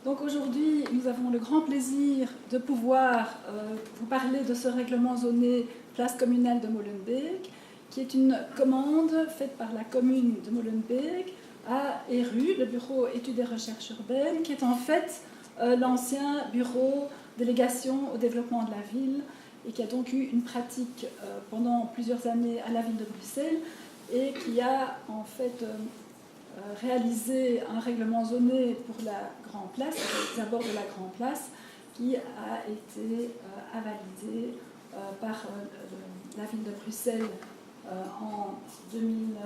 Donc aujourd'hui, nous avons le grand plaisir de pouvoir vous parler de ce règlement zoné place communale de Molenbeek, qui est une commande faite par la commune de Molenbeek à ERU, le bureau études et recherches urbaines, qui est en fait l'ancien bureau délégation au développement de la ville et qui a donc eu une pratique pendant plusieurs années à la ville de Bruxelles et qui a en fait réalisé un règlement zoné pour la Grand Place, les abords de la Grand Place, qui a été avalidé par la ville de Bruxelles en 2009,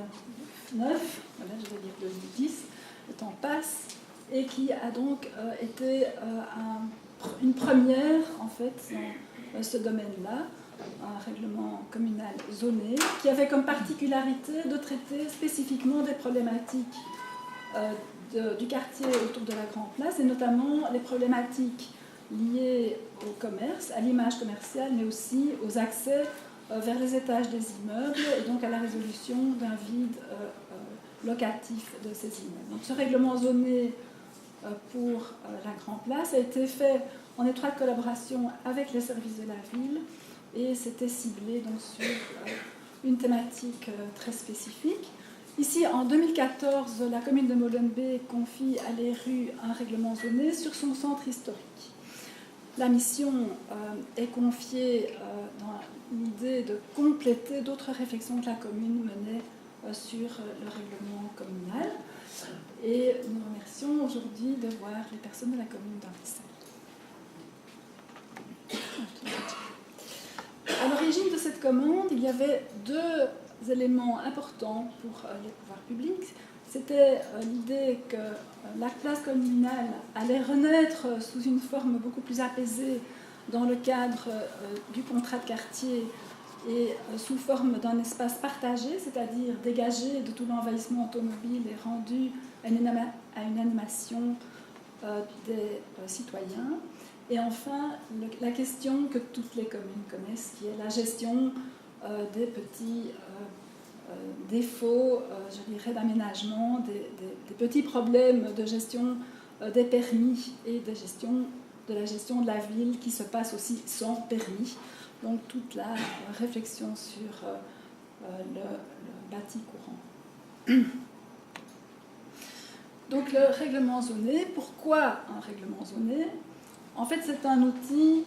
voilà, je vais dire 2010, le temps passe, et qui a donc été une première en fait dans ce domaine-là, un règlement communal zoné, qui avait comme particularité de traiter spécifiquement des problématiques du quartier autour de la Grand Place, et notamment les problématiques liées au commerce, à l'image commerciale, mais aussi aux accès vers les étages des immeubles, et donc à la résolution d'un vide locatif de ces immeubles. Donc ce règlement zoné pour la Grand Place a été fait en étroite collaboration avec les services de la ville, et c'était ciblé donc sur une thématique très spécifique. Ici, en 2014, la commune de Molenbeek confie à l'ERU un règlement zoné sur son centre historique. La mission est confiée dans l'idée de compléter d'autres réflexions que la commune menait sur le règlement communal. Et nous remercions aujourd'hui de voir les personnes de la commune dans les salles. À l'origine de cette commande, il y avait deux éléments importants pour les pouvoirs publics. C'était l'idée que la place communale allait renaître sous une forme beaucoup plus apaisée dans le cadre du contrat de quartier et sous forme d'un espace partagé, c'est-à-dire dégagé de tout l'envahissement automobile et rendu à une animation des citoyens. Et enfin, la question que toutes les communes connaissent, qui est la gestion des petits défauts, je dirais, d'aménagement, des petits problèmes de gestion des permis et de la gestion de la ville qui se passe aussi sans permis. Donc toute la réflexion sur le bâti courant. Donc le règlement zoné, pourquoi un règlement zoné ? En fait, c'est un outil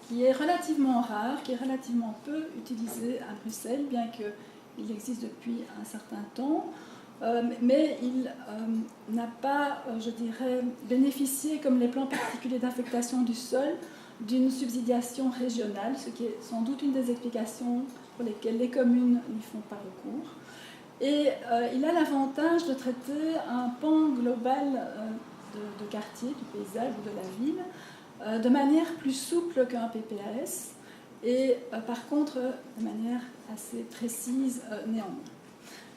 qui est relativement rare, qui est relativement peu utilisé à Bruxelles, bien qu'il existe depuis un certain temps, mais il n'a pas, je dirais, bénéficié, comme les plans particuliers d'affectation du sol, d'une subsidiation régionale, ce qui est sans doute une des explications pour lesquelles les communes n'y font pas recours. Et il a l'avantage de traiter un pan global de quartier, du paysage ou de la ville, de manière plus souple qu'un PPAS, et par contre de manière assez précise néanmoins.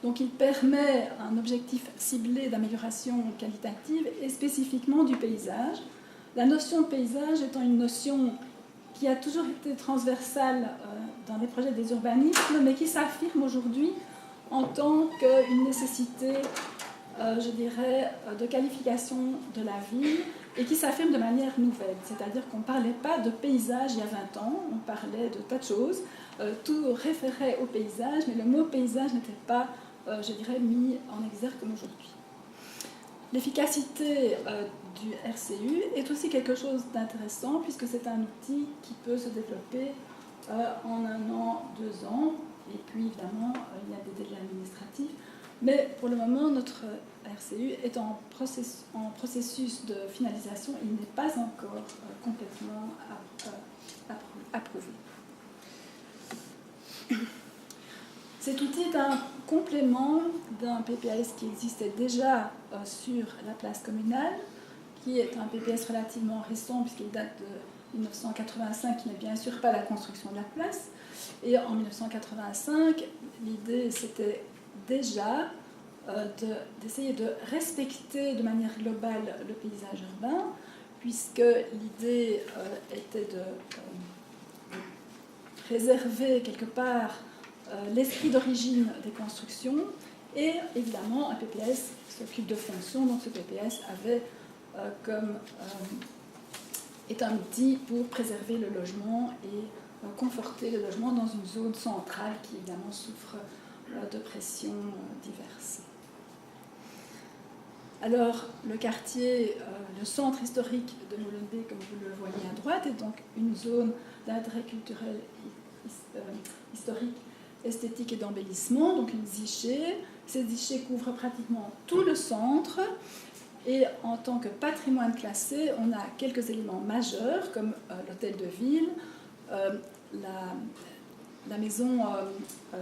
Donc il permet un objectif ciblé d'amélioration qualitative et spécifiquement du paysage. La notion de paysage étant une notion qui a toujours été transversale dans les projets des urbanismes, mais qui s'affirme aujourd'hui en tant qu'une nécessité, je dirais, de qualification de la ville, et qui s'affirme de manière nouvelle. C'est-à-dire qu'on ne parlait pas de paysage il y a 20 ans, on parlait de tas de choses, tout référait au paysage, mais le mot paysage n'était pas, je dirais, mis en exergue comme aujourd'hui. L'efficacité du RCU est aussi quelque chose d'intéressant, puisque c'est un outil qui peut se développer en 1 an, 2 ans, et puis évidemment, il y a des délais administratifs. Mais pour le moment, notre RCU est en processus de finalisation et il n'est pas encore complètement approuvé. Cet outil est un complément d'un PPAS qui existait déjà sur la place communale, qui est un PPS relativement récent puisqu'il date de 1985, qui n'est bien sûr pas la construction de la place. Et en 1985, l'idée c'était déjà d'essayer de respecter de manière globale le paysage urbain, puisque l'idée était de préserver quelque part l'esprit d'origine des constructions, et évidemment un PPS s'occupe de fonctions, donc ce PPS avait est un outil pour préserver le logement et conforter le logement dans une zone centrale qui évidemment souffre de pressions diverses. Alors, le quartier, le centre historique de Molenbeek, comme vous le voyez à droite, est donc une zone d'intérêt culturel, historique, esthétique et d'embellissement, donc une Ziché. Ces Zichés couvrent pratiquement tout le centre. Et en tant que patrimoine classé, on a quelques éléments majeurs, comme l'hôtel de ville, la maison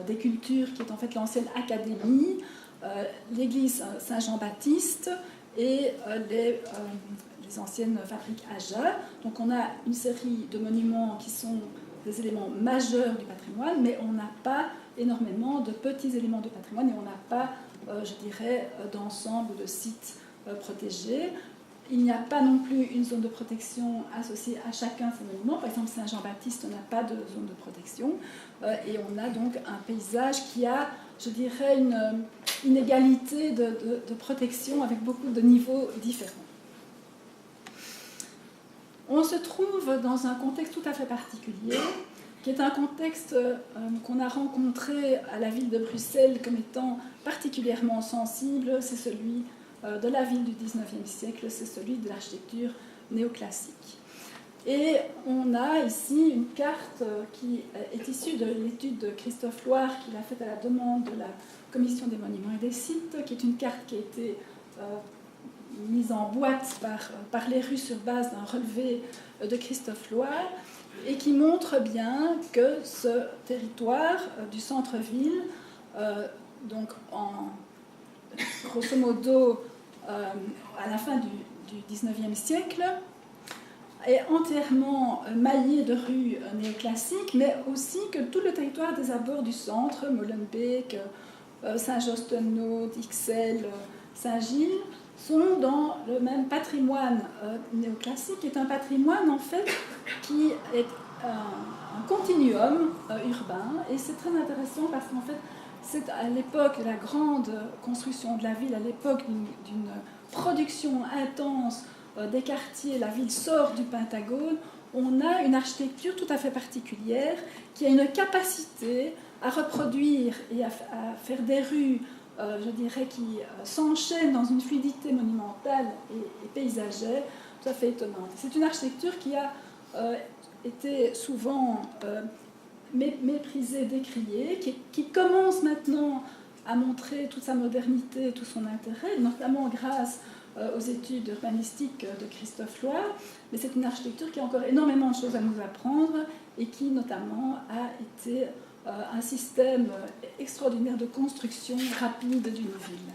des cultures, qui est en fait l'ancienne académie, l'église Saint-Jean-Baptiste et les anciennes fabriques Aja. Donc on a une série de monuments qui sont des éléments majeurs du patrimoine, mais on n'a pas énormément de petits éléments de patrimoine et on n'a pas, je dirais, d'ensemble de sites protégés. Il n'y a pas non plus une zone de protection associée à chacun de ces monuments. Par exemple, Saint-Jean-Baptiste n'a pas de zone de protection. Et on a donc un paysage qui a, je dirais, une égalité de protection avec beaucoup de niveaux différents. On se trouve dans un contexte tout à fait particulier, qui est un contexte qu'on a rencontré à la ville de Bruxelles comme étant particulièrement sensible. C'est celui de la ville du XIXe siècle, c'est celui de l'architecture néoclassique. Et on a ici une carte qui est issue de l'étude de Christophe Loire, qu'il a faite à la demande de la Commission des monuments et des sites, qui est une carte qui a été mise en boîte par les rues sur base d'un relevé de Christophe Loire, et qui montre bien que ce territoire du centre-ville, donc grosso modo à la fin du XIXe siècle, est entièrement maillé de rues néoclassiques, mais aussi que tout le territoire des abords du centre, Molenbeek, Saint-Josse-ten-Noode, Ixelles, Saint-Gilles, sont dans le même patrimoine néoclassique, qui est un patrimoine en fait qui est un continuum urbain, et c'est très intéressant parce qu'en fait c'est à l'époque de la grande construction de la ville, à l'époque d'une production intense des quartiers, la ville sort du Pentagone, on a une architecture tout à fait particulière qui a une capacité à reproduire et à faire des rues, je dirais, qui s'enchaînent dans une fluidité monumentale et paysagère tout à fait étonnante. C'est une architecture qui a été souvent méprisée, décriée, qui commence maintenant à montrer toute sa modernité, tout son intérêt, notamment grâce aux études urbanistiques de Christophe Loire, mais c'est une architecture qui a encore énormément de choses à nous apprendre et qui notamment a été un système extraordinaire de construction rapide d'une ville,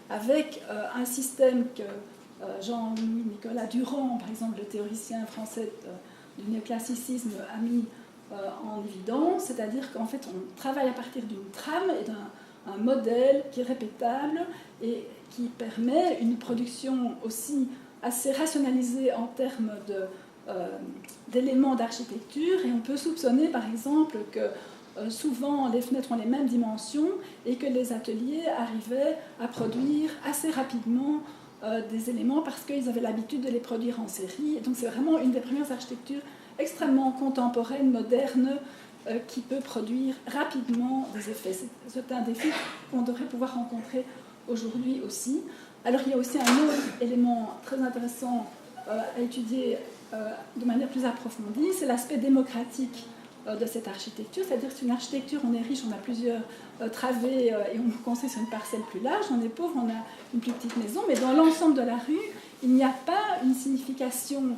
avec un système que Jean-Louis Nicolas Durand, par exemple le théoricien français du néoclassicisme, a mis en évidence, c'est-à-dire qu'en fait on travaille à partir d'une trame et d'un modèle qui est répétable et qui permet une production aussi assez rationalisée en termes d'éléments d'architecture, et on peut soupçonner par exemple que souvent les fenêtres ont les mêmes dimensions et que les ateliers arrivaient à produire assez rapidement des éléments parce qu'ils avaient l'habitude de les produire en série. Et donc c'est vraiment une des premières architectures extrêmement contemporaine, moderne, qui peut produire rapidement des effets. C'est un défi qu'on devrait pouvoir rencontrer aujourd'hui aussi. Alors il y a aussi un autre élément très intéressant à étudier de manière plus approfondie, c'est l'aspect démocratique de cette architecture, c'est-à-dire que c'est une architecture, on est riche, on a plusieurs travées et on construit sur une parcelle plus large, on est pauvre, on a une plus petite maison, mais dans l'ensemble de la rue, il n'y a pas une signification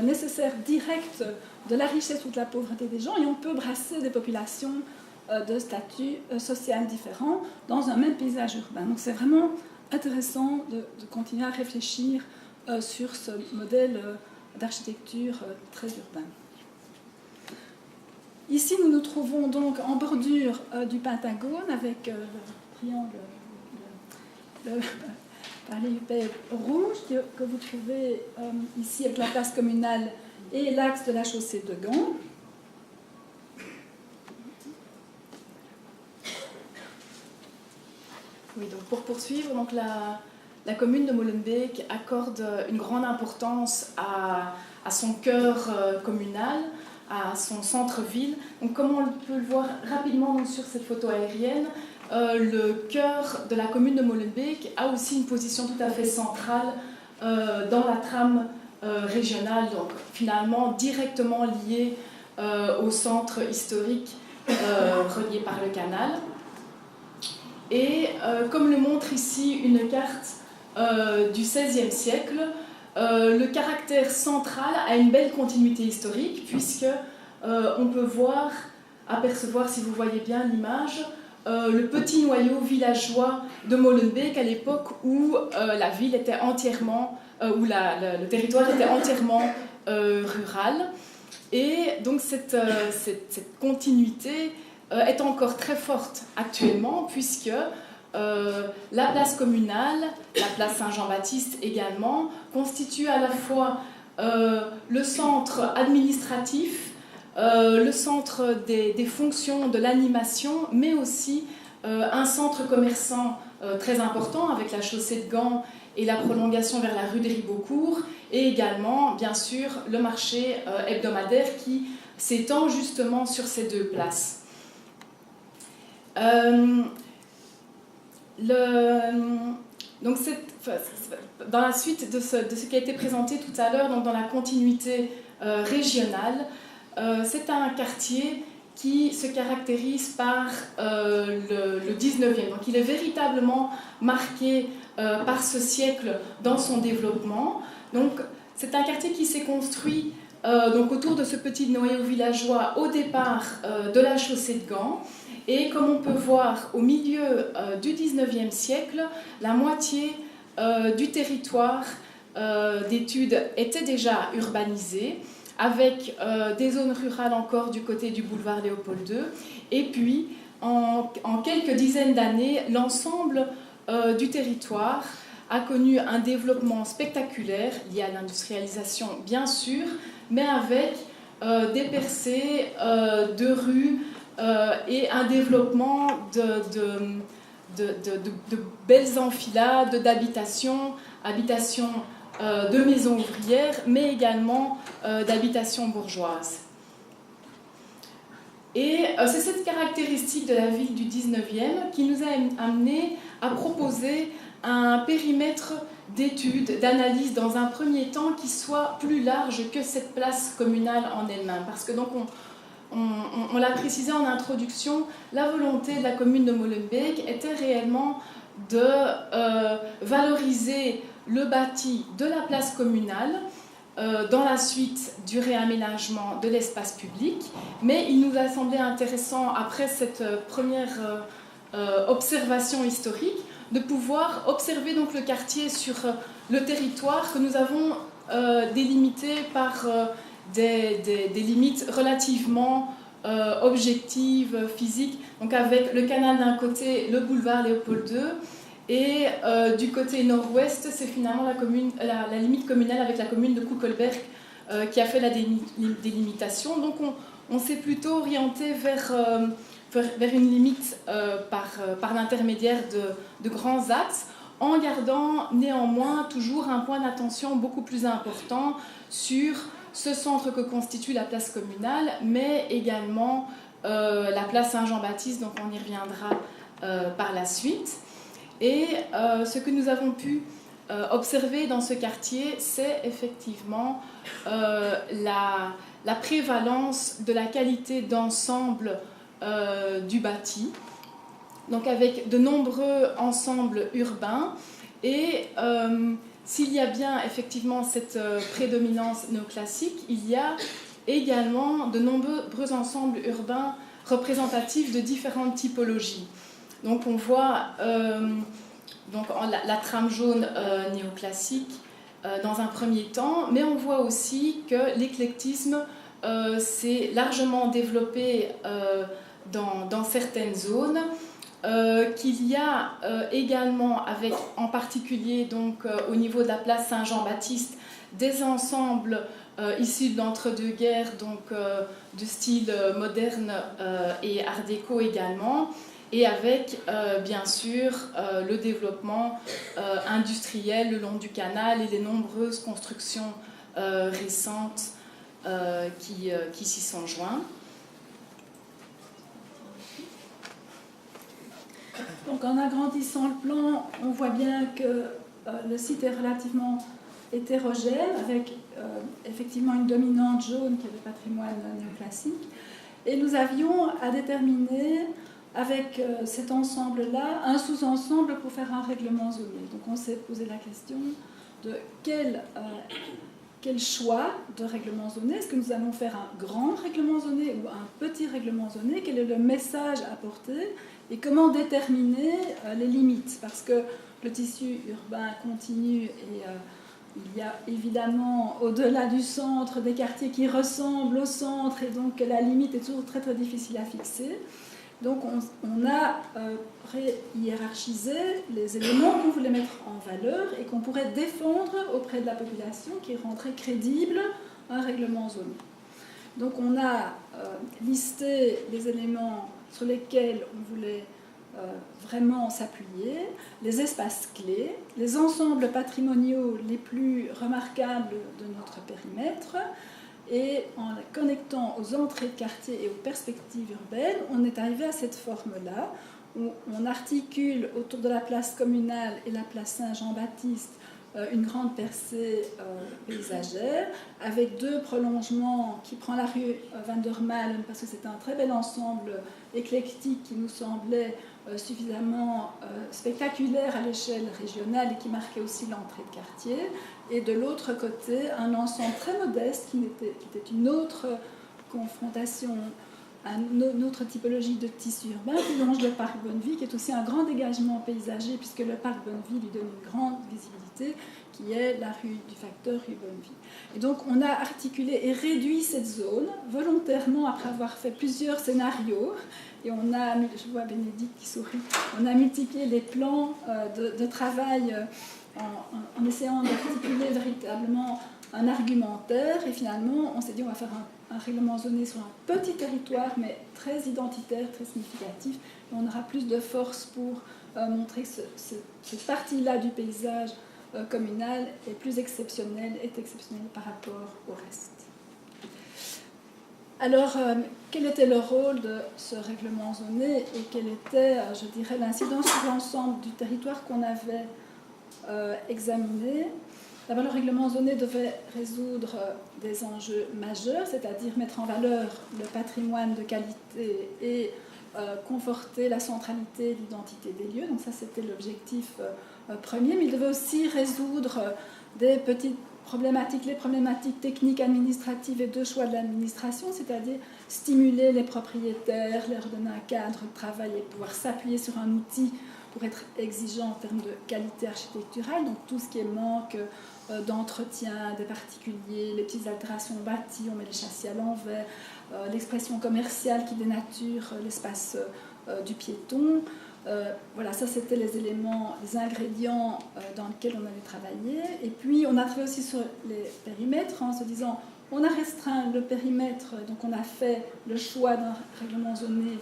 nécessaire directe de la richesse ou de la pauvreté des gens, et on peut brasser des populations de statut social différents dans un même paysage urbain. Donc c'est vraiment intéressant de continuer à réfléchir sur ce modèle d'architecture très urbain. Ici, nous nous trouvons donc en bordure du Pentagone avec le triangle parallélépipède rouge que vous trouvez ici avec la place communale et l'axe de la chaussée de Gand. Oui, donc pour poursuivre, donc la commune de Molenbeek accorde une grande importance à son cœur communal, à son centre-ville. Donc, comme on peut le voir rapidement donc, sur cette photo aérienne, le cœur de la commune de Molenbeek a aussi une position tout à fait centrale dans la trame régionale, donc finalement directement liée au centre historique relié par le canal. Et comme le montre ici une carte du XVIe siècle, le caractère central a une belle continuité historique, puisque on peut apercevoir, si vous voyez bien l'image, le petit noyau villageois de Molenbeek à l'époque où la ville était entièrement, où le territoire était entièrement rural. Et donc cette continuité est encore très forte actuellement, puisque la place communale, la place Saint-Jean-Baptiste également, constitue à la fois le centre administratif, le centre des fonctions de l'animation, mais aussi un centre commerçant très important avec la chaussée de Gand et la prolongation vers la rue des Ribeaucourt, et également, bien sûr, le marché hebdomadaire qui s'étend justement sur ces deux places. Donc dans la suite de ce qui a été présenté tout à l'heure, donc dans la continuité régionale, c'est un quartier qui se caractérise par le 19e. Donc il est véritablement marqué par ce siècle dans son développement. Donc c'est un quartier qui s'est construit donc autour de ce petit noyau villageois au départ de la chaussée de Gand. Et comme on peut voir, au milieu du 19e siècle, la moitié du territoire d'études était déjà urbanisée, avec des zones rurales encore du côté du boulevard Léopold II. Et puis, en quelques dizaines d'années, l'ensemble du territoire a connu un développement spectaculaire, lié à l'industrialisation bien sûr, mais avec des percées de rues, et un développement de belles enfilades d'habitations, de maisons ouvrières, mais également d'habitations bourgeoises. Et c'est cette caractéristique de la ville du 19e qui nous a amené à proposer un périmètre d'études, d'analyse dans un premier temps qui soit plus large que cette place communale en elle-même. Parce que donc on l'a précisé en introduction, la volonté de la commune de Molenbeek était réellement de valoriser le bâti de la place communale dans la suite du réaménagement de l'espace public, mais il nous a semblé intéressant, après cette première observation historique, de pouvoir observer donc le quartier sur le territoire que nous avons délimité par des limites relativement objectives, physiques, donc avec le canal d'un côté, le boulevard Léopold II, et du côté nord-ouest, c'est finalement la limite communale avec la commune de Kuckelberg qui a fait la délimitation. Donc on s'est plutôt orienté vers une limite par l'intermédiaire de grands axes, en gardant néanmoins toujours un point d'attention beaucoup plus important sur ce centre que constitue la place communale, mais également la place Saint-Jean-Baptiste, donc on y reviendra par la suite. Et ce que nous avons pu observer dans ce quartier, c'est effectivement la prévalence de la qualité d'ensemble du bâti, donc avec de nombreux ensembles urbains. Et s'il y a bien effectivement cette prédominance néoclassique, il y a également de nombreux ensembles urbains représentatifs de différentes typologies. Donc on voit la trame jaune néoclassique dans un premier temps, mais on voit aussi que l'éclectisme s'est largement développé dans certaines zones, qu'il y a également, avec en particulier donc, au niveau de la place Saint-Jean-Baptiste, des ensembles issus de l'entre-deux-guerres, donc de style moderne et art déco également. et avec bien sûr le développement industriel le long du canal et les nombreuses constructions récentes qui s'y sont joints. Donc en agrandissant le plan, on voit bien que le site est relativement hétérogène, avec effectivement une dominante jaune qui est le patrimoine néoclassique. Et nous avions à déterminer, avec cet ensemble-là, un sous-ensemble pour faire un règlement zoné. Donc on s'est posé la question de quel choix de règlement zoné. Est-ce que nous allons faire un grand règlement zoné ou un petit règlement zoné? Quel est le message à porter? Et comment déterminer les limites? Parce que le tissu urbain continue et il y a évidemment au-delà du centre des quartiers qui ressemblent au centre et donc la limite est toujours très très difficile à fixer. Donc on a hiérarchisé les éléments qu'on voulait mettre en valeur et qu'on pourrait défendre auprès de la population qui rendrait crédible un règlement zoné. Donc on a listé les éléments sur lesquels on voulait vraiment s'appuyer, les espaces clés, les ensembles patrimoniaux les plus remarquables de notre périmètre, et en la connectant aux entrées de quartier et aux perspectives urbaines, on est arrivé à cette forme-là, où on articule autour de la place communale et la place Saint-Jean-Baptiste une grande percée paysagère, avec deux prolongements qui prend la rue Van der Malen, parce que c'est un très bel ensemble éclectique qui nous semblait suffisamment spectaculaire à l'échelle régionale et qui marquait aussi l'entrée de quartier, et de l'autre côté un ensemble très modeste qui était une autre confrontation, une autre typologie de tissu urbain qui longe le parc Bonnevie, qui est aussi un grand dégagement paysager puisque le parc Bonnevie lui donne une grande visibilité, qui est la rue du facteur rue Bonnevie. Et donc on a articulé et réduit cette zone volontairement après avoir fait plusieurs scénarios, et on a, je vois Bénédicte qui sourit, on a multiplié les plans de travail en essayant d'articuler véritablement un argumentaire, et finalement on s'est dit on va faire un règlement zoné sur un petit territoire mais très identitaire, très significatif, et on aura plus de force pour montrer que cette partie-là du paysage communal est plus exceptionnelle, par rapport au reste. Alors, quel était le rôle de ce règlement zoné et quelle était, je dirais, l'incidence sur l'ensemble du territoire qu'on avait examiné? D'abord, le règlement zoné devait résoudre des enjeux majeurs, c'est-à-dire mettre en valeur le patrimoine de qualité et conforter la centralité et l'identité des lieux. Donc ça, c'était l'objectif premier, mais il devait aussi résoudre des petites problématiques, les problématiques techniques, administratives et de choix de l'administration, c'est-à-dire stimuler les propriétaires, leur donner un cadre de travail et pouvoir s'appuyer sur un outil pour être exigeant en termes de qualité architecturale, donc tout ce qui est manque d'entretien des particuliers, les petites altérations bâties, on met les châssis à l'envers, l'expression commerciale qui dénature l'espace du piéton. Voilà, ça c'était les éléments, les ingrédients dans lesquels on allait travailler. Et puis on a travaillé aussi sur les périmètres en se disant on a restreint le périmètre, donc on a fait le choix d'un règlement zoné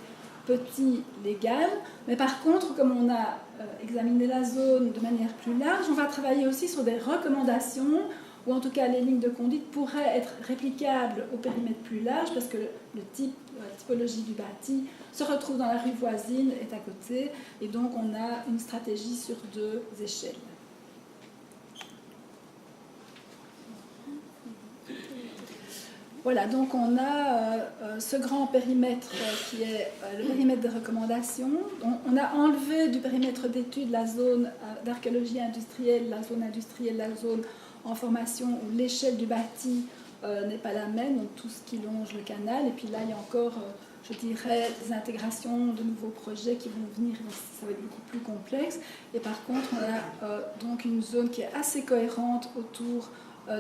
petit légal, mais par contre comme on a examiné la zone de manière plus large, on va travailler aussi sur des recommandations, ou en tout cas les lignes de conduite pourraient être réplicables au périmètre plus large parce que la typologie du bâti se retrouve dans la rue voisine, est à côté, et donc on a une stratégie sur deux échelles. Voilà, donc on a ce grand périmètre qui est le périmètre de recommandation. On a enlevé du périmètre d'étude la zone d'archéologie industrielle, la zone en formation où l'échelle du bâti n'est pas la même, donc tout ce qui longe le canal. Et puis là, il y a encore, je dirais, des intégrations de nouveaux projets qui vont venir, ça va être beaucoup plus complexe. Et par contre, on a donc une zone qui est assez cohérente autour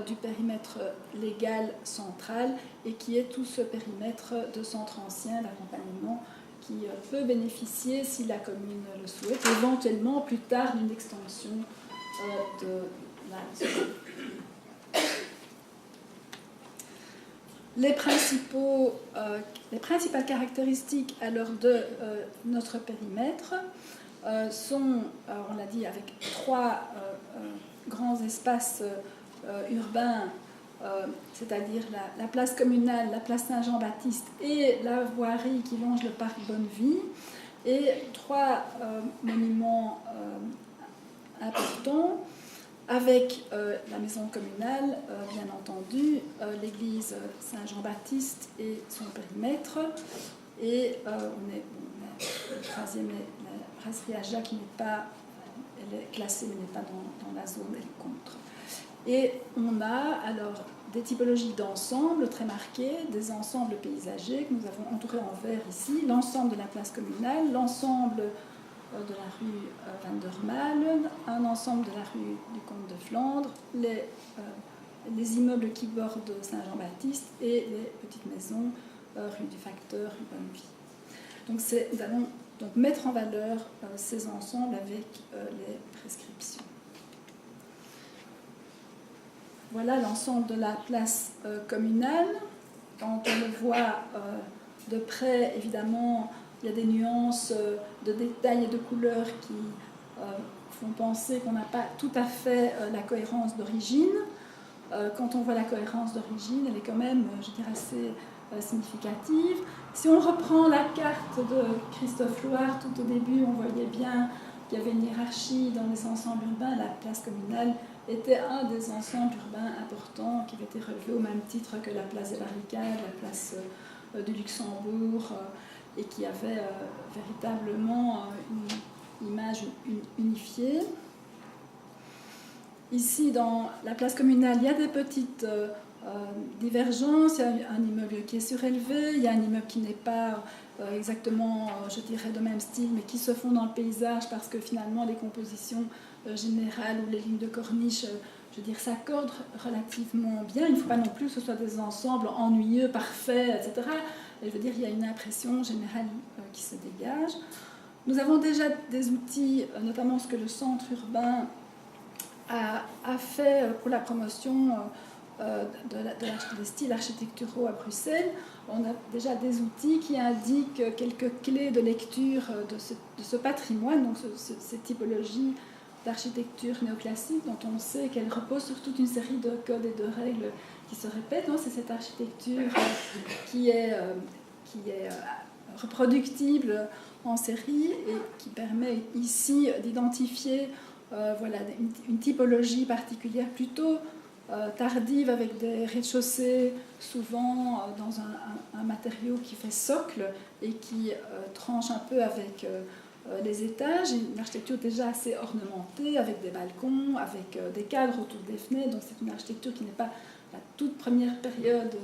du périmètre légal central et qui est tout ce périmètre de centre ancien d'accompagnement qui peut bénéficier, si la commune le souhaite, éventuellement plus tard d'une extension de la zone. les principales caractéristiques alors de notre périmètre sont, on l'a dit, avec 3 grands espaces urbains, c'est-à-dire la place communale, la place Saint-Jean-Baptiste et la voirie qui longe le parc Bonnevie, et 3 monuments importants, avec la maison communale, bien entendu, l'église Saint-Jean-Baptiste et son périmètre, et le troisième est la brasserie à Jacques, qui n'est pas, elle est classée mais n'est pas dans la zone, elle est contre. Et on a alors des typologies d'ensemble très marquées, des ensembles paysagers que nous avons entourés en vert ici, l'ensemble de la place communale, l'ensemble de la rue Van der Malen, un ensemble de la rue du Comte de Flandre, les immeubles qui bordent Saint-Jean-Baptiste et les petites maisons rue du Facteur, rue Bonnevie. Donc nous allons donc mettre en valeur ces ensembles avec les prescriptions. Voilà l'ensemble de la place communale. Quand on le voit de près, évidemment, il y a des nuances de détails et de couleurs qui font penser qu'on n'a pas tout à fait la cohérence d'origine. Quand on voit la cohérence d'origine, elle est quand même, je dirais, assez significative. Si on reprend la carte de Christophe Loire, tout au début, on voyait bien qu'il y avait une hiérarchie dans les ensembles urbains. La place communale était un des ensembles urbains importants qui avait été relevé au même titre que la place des Barricades, la place du Luxembourg, et qui avait véritablement une image unifiée. Ici, dans la place communale, il y a des petites divergences. Il y a un immeuble qui est surélevé, il y a un immeuble qui n'est pas exactement, je dirais, de même style, mais qui se font dans le paysage parce que finalement, les compositions générales ou les lignes de corniche, je veux dire, s'accordent relativement bien. Il ne faut pas non plus que ce soit des ensembles ennuyeux, parfaits, etc. Et je veux dire, il y a une impression générale qui se dégage. Nous avons déjà des outils, notamment ce que le centre urbain a fait pour la promotion des styles architecturaux à Bruxelles. On a déjà des outils qui indiquent quelques clés de lecture de ce patrimoine, donc cette typologie d'architecture néoclassique dont on sait qu'elle repose sur toute une série de codes et de règles qui se répètent. C'est cette architecture qui est reproductible en série et qui permet ici d'identifier une typologie particulière plutôt tardive, avec des rez-de-chaussée souvent dans un matériau qui fait socle et qui tranche un peu avec les étages, une architecture déjà assez ornementée avec des balcons, avec des cadres autour des fenêtres. Donc c'est une architecture qui n'est pas la toute première période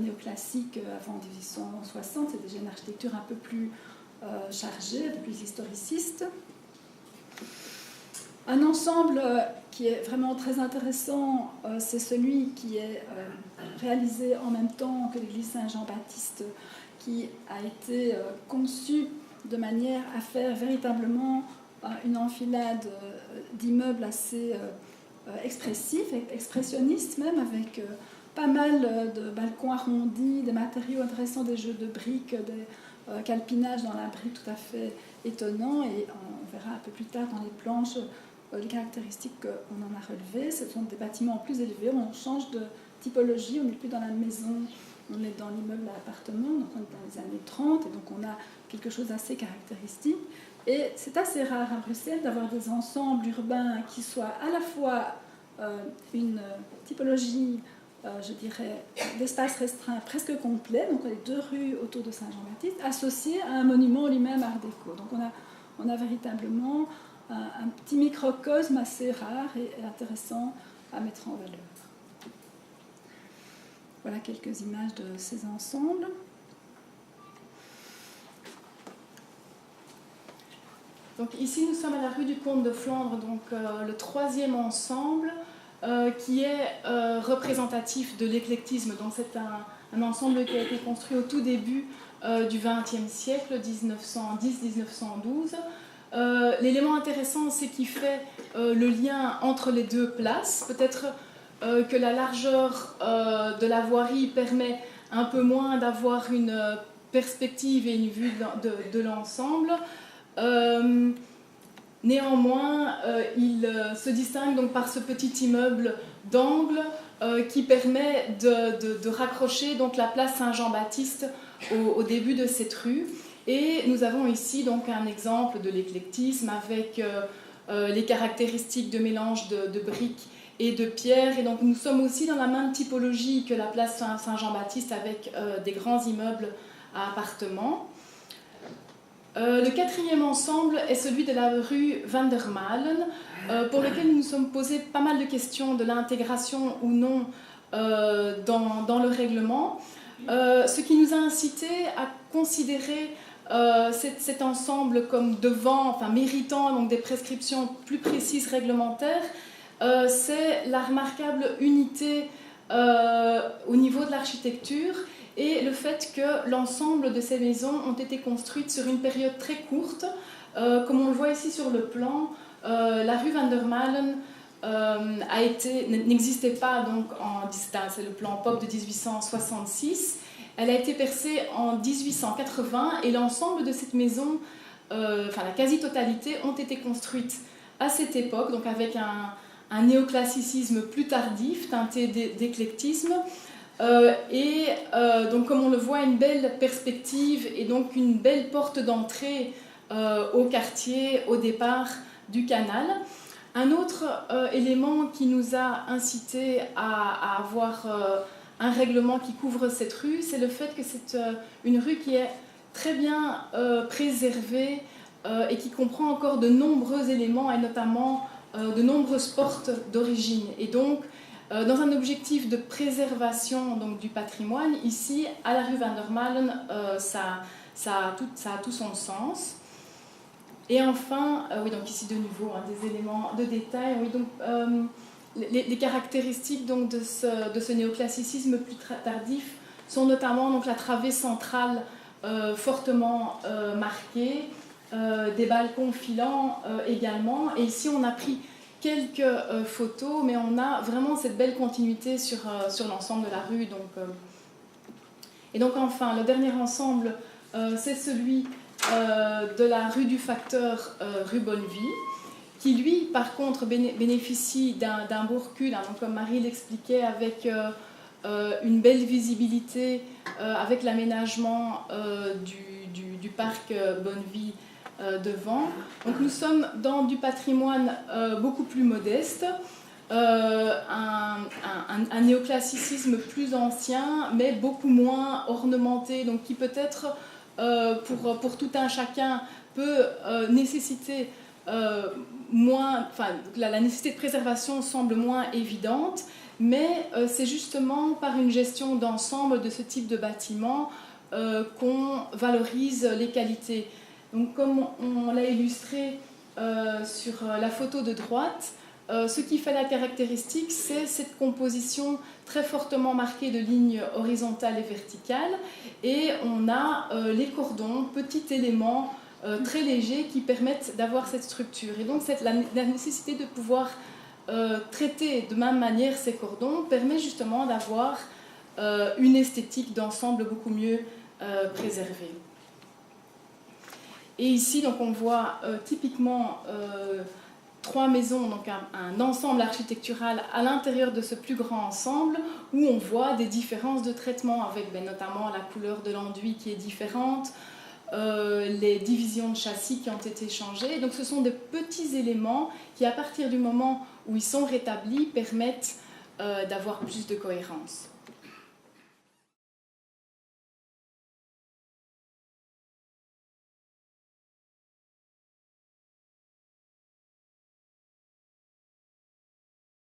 néoclassique avant 1860, c'est déjà une architecture un peu plus chargée, un peu plus historiciste. Un ensemble qui est vraiment très intéressant, c'est celui qui est réalisé en même temps que l'église Saint-Jean-Baptiste, qui a été conçu de manière à faire véritablement une enfilade d'immeubles assez expressifs, expressionnistes même, avec pas mal de balcons arrondis, des matériaux intéressants, des jeux de briques, des calpinages dans la brique tout à fait étonnants, et on verra un peu plus tard dans les planches les caractéristiques qu'on en a relevées. Ce sont des bâtiments plus élevés, on change de typologie, on n'est plus dans la maison, on est dans l'immeuble à appartement, donc on est dans les années 30, et donc on a quelque chose d'assez caractéristique. Et c'est assez rare à Bruxelles d'avoir des ensembles urbains qui soient à la fois une typologie, je dirais, d'espace restreint presque complet, donc on a 2 rues autour de Saint-Jean-Baptiste, associées à un monument lui-même art déco. Donc on a véritablement un petit microcosme assez rare et intéressant à mettre en valeur. Voilà quelques images de ces ensembles. Donc ici, nous sommes à la rue du Comte de Flandre, donc le 3e ensemble qui est représentatif de l'éclectisme. Donc c'est un ensemble qui a été construit au tout début du XXe siècle, 1910-1912. L'élément intéressant, c'est qu'il fait le lien entre les 2 places. Peut-être que la largeur de la voirie permet un peu moins d'avoir une perspective et une vue de l'ensemble. Néanmoins, il se distingue donc par ce petit immeuble d'angle qui permet de raccrocher donc la place Saint-Jean-Baptiste au début de cette rue. Et nous avons ici donc un exemple de l'éclectisme avec les caractéristiques de mélange de briques et de pierres. Et donc nous sommes aussi dans la même typologie que la place Saint-Jean-Baptiste avec des grands immeubles à appartements. Le quatrième ensemble est celui de la rue Van der Malen, pour lequel nous nous sommes posé pas mal de questions de l'intégration ou non dans le règlement, ce qui nous a incité à considérer cet ensemble comme méritant donc, des prescriptions plus précises réglementaires. C'est la remarquable unité au niveau de l'architecture et le fait que l'ensemble de ces maisons ont été construites sur une période très courte. Comme on le voit ici sur le plan, la rue Van der Malen n'existait pas, donc c'est le plan POP de 1866. Elle a été percée en 1880 et l'ensemble de cette maison, la quasi-totalité, ont été construites à cette époque, donc avec un néoclassicisme plus tardif, teinté d'éclectisme. Donc comme on le voit, une belle perspective et donc une belle porte d'entrée au quartier au départ du canal. Un autre élément qui nous a incité à avoir un règlement qui couvre cette rue, c'est le fait que c'est une rue qui est très bien préservée et qui comprend encore de nombreux éléments et notamment de nombreuses portes d'origine. Et donc dans un objectif de préservation donc, du patrimoine, ici, à la rue Van der Malen, ça a tout son sens. Et enfin, oui, donc ici de nouveau, des éléments de détail. Oui, donc, les caractéristiques donc, de ce néoclassicisme plus tardif sont notamment donc, la travée centrale fortement marquée, des balcons filants également. Et ici, on a pris quelques photos, mais on a vraiment cette belle continuité sur l'ensemble de la rue. Et donc enfin, le dernier ensemble, c'est celui de la rue du Facteur, rue Bonnevie, qui lui, par contre, bénéficie d'un beau recul, donc, comme Marie l'expliquait, avec une belle visibilité, avec l'aménagement du parc Bonnevie devant. Donc nous sommes dans du patrimoine beaucoup plus modeste, un néoclassicisme plus ancien, mais beaucoup moins ornementé, donc qui peut-être pour tout un chacun peut nécessiter la nécessité de préservation semble moins évidente, mais c'est justement par une gestion d'ensemble de ce type de bâtiment qu'on valorise les qualités. Donc, comme on l'a illustré sur la photo de droite, ce qui fait la caractéristique, c'est cette composition très fortement marquée de lignes horizontales et verticales. Et on a les cordons, petits éléments très légers qui permettent d'avoir cette structure. Et donc, la nécessité de pouvoir traiter de même manière ces cordons permet justement d'avoir une esthétique d'ensemble beaucoup mieux préservée. Et ici, donc, on voit typiquement trois maisons, donc un ensemble architectural à l'intérieur de ce plus grand ensemble, où on voit des différences de traitement, avec notamment la couleur de l'enduit qui est différente, les divisions de châssis qui ont été changées. Donc ce sont des petits éléments qui, à partir du moment où ils sont rétablis, permettent d'avoir plus de cohérence.